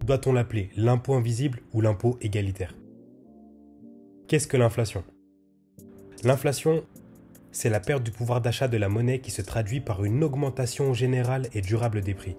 Doit-on l'appeler l'impôt invisible ou l'impôt égalitaire? Qu'est-ce que l'inflation? L'inflation, c'est la perte du pouvoir d'achat de la monnaie qui se traduit par une augmentation générale et durable des prix.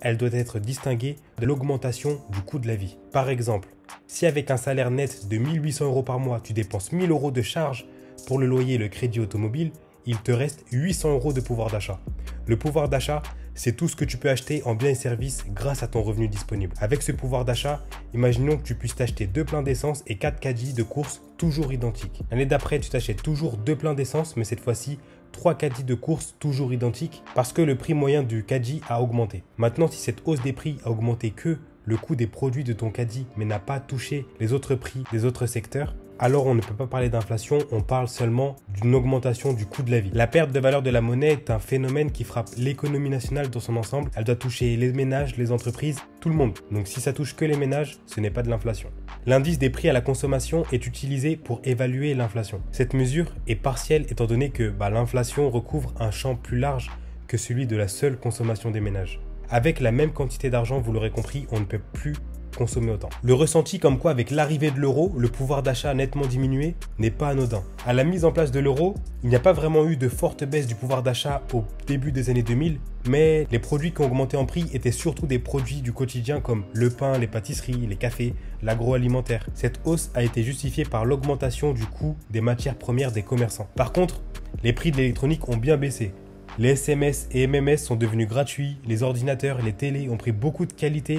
Elle doit être distinguée de l'augmentation du coût de la vie. Par exemple, si avec un salaire net de 1 800 € par mois, tu dépenses 1 000 € de charges pour le loyer et le crédit automobile, il te reste 800 € de pouvoir d'achat. Le pouvoir d'achat, c'est tout ce que tu peux acheter en biens et services grâce à ton revenu disponible. Avec ce pouvoir d'achat, imaginons que tu puisses t'acheter 2 pleins d'essence et 4 caddies de courses toujours identiques. L'année d'après, tu t'achètes toujours 2 pleins d'essence, mais cette fois-ci, 3 caddies de courses toujours identiques parce que le prix moyen du caddie a augmenté. Maintenant, si cette hausse des prix a augmenté que le coût des produits de ton caddie, mais n'a pas touché les autres prix des autres secteurs, alors on ne peut pas parler d'inflation, on parle seulement d'une augmentation du coût de la vie. La perte de valeur de la monnaie est un phénomène qui frappe l'économie nationale dans son ensemble. Elle doit toucher les ménages, les entreprises, tout le monde. Donc si ça touche que les ménages, ce n'est pas de l'inflation. L'indice des prix à la consommation est utilisé pour évaluer l'inflation. Cette mesure est partielle étant donné que l'inflation recouvre un champ plus large que celui de la seule consommation des ménages. Avec la même quantité d'argent, vous l'aurez compris, on ne peut plus consommer autant. Le ressenti comme quoi avec l'arrivée de l'euro, le pouvoir d'achat a nettement diminué n'est pas anodin. À la mise en place de l'euro, il n'y a pas vraiment eu de forte baisse du pouvoir d'achat au début des années 2000, mais les produits qui ont augmenté en prix étaient surtout des produits du quotidien comme le pain, les pâtisseries, les cafés, l'agroalimentaire. Cette hausse a été justifiée par l'augmentation du coût des matières premières des commerçants. Par contre, les prix de l'électronique ont bien baissé. Les SMS et MMS sont devenus gratuits, les ordinateurs et les télés ont pris beaucoup de qualité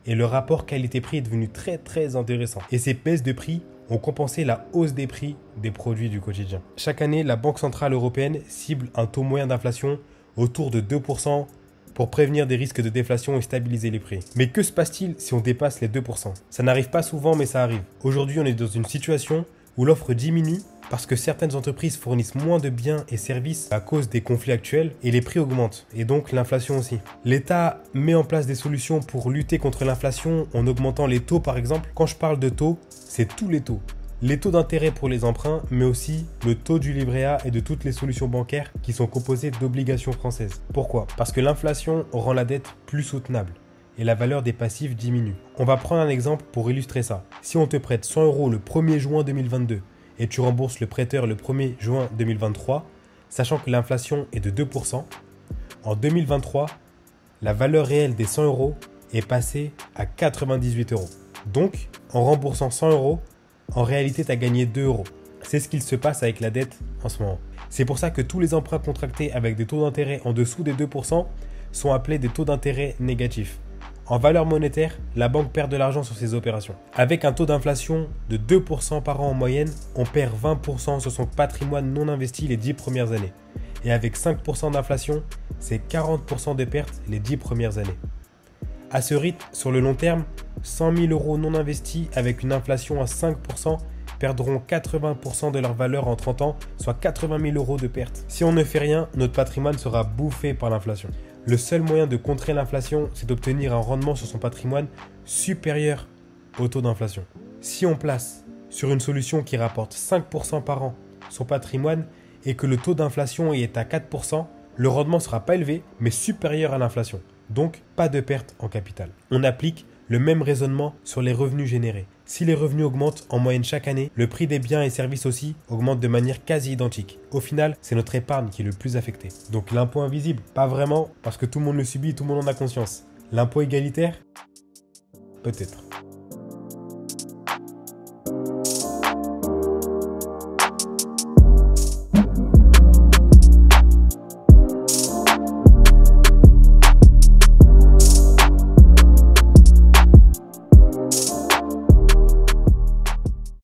et le rapport qualité-prix est devenu très intéressant. Et ces baisses de prix ont compensé la hausse des prix des produits du quotidien. Chaque année, la Banque Centrale Européenne cible un taux moyen d'inflation autour de 2% pour prévenir des risques de déflation et stabiliser les prix. Mais que se passe-t-il si on dépasse les 2%? Ça n'arrive pas souvent, mais ça arrive. Aujourd'hui, on est dans une situation où l'offre diminue parce que certaines entreprises fournissent moins de biens et services à cause des conflits actuels et les prix augmentent, et donc l'inflation aussi. L'État met en place des solutions pour lutter contre l'inflation en augmentant les taux par exemple. Quand je parle de taux, c'est tous les taux. Les taux d'intérêt pour les emprunts, mais aussi le taux du livret A et de toutes les solutions bancaires qui sont composées d'obligations françaises. Pourquoi? Parce que l'inflation rend la dette plus soutenable et la valeur des passifs diminue. On va prendre un exemple pour illustrer ça. Si on te prête 100 € le 1er juin 2022 et tu rembourses le prêteur le 1er juin 2023, sachant que l'inflation est de 2%, en 2023, la valeur réelle des 100 € est passée à 98 €. Donc, en remboursant 100 €, en réalité, tu as gagné 2 €. C'est ce qu'il se passe avec la dette en ce moment. C'est pour ça que tous les emprunts contractés avec des taux d'intérêt en dessous des 2% sont appelés des taux d'intérêt négatifs. En valeur monétaire, la banque perd de l'argent sur ses opérations. Avec un taux d'inflation de 2% par an en moyenne, on perd 20% sur son patrimoine non investi les 10 premières années. Et avec 5% d'inflation, c'est 40% de pertes les 10 premières années. À ce rythme, sur le long terme, 100 000 € non investis avec une inflation à 5% perdront 80% de leur valeur en 30 ans, soit 80 000 € de pertes. Si on ne fait rien, notre patrimoine sera bouffé par l'inflation. Le seul moyen de contrer l'inflation, c'est d'obtenir un rendement sur son patrimoine supérieur au taux d'inflation. Si on place sur une solution qui rapporte 5% par an son patrimoine et que le taux d'inflation est à 4%, le rendement ne sera pas élevé, mais supérieur à l'inflation. Donc, pas de perte en capital. On applique le même raisonnement sur les revenus générés. Si les revenus augmentent en moyenne chaque année, le prix des biens et services aussi augmente de manière quasi identique. Au final, c'est notre épargne qui est le plus affectée. Donc l'impôt invisible, pas vraiment, parce que tout le monde le subit, tout le monde en a conscience. L'impôt égalitaire, peut-être.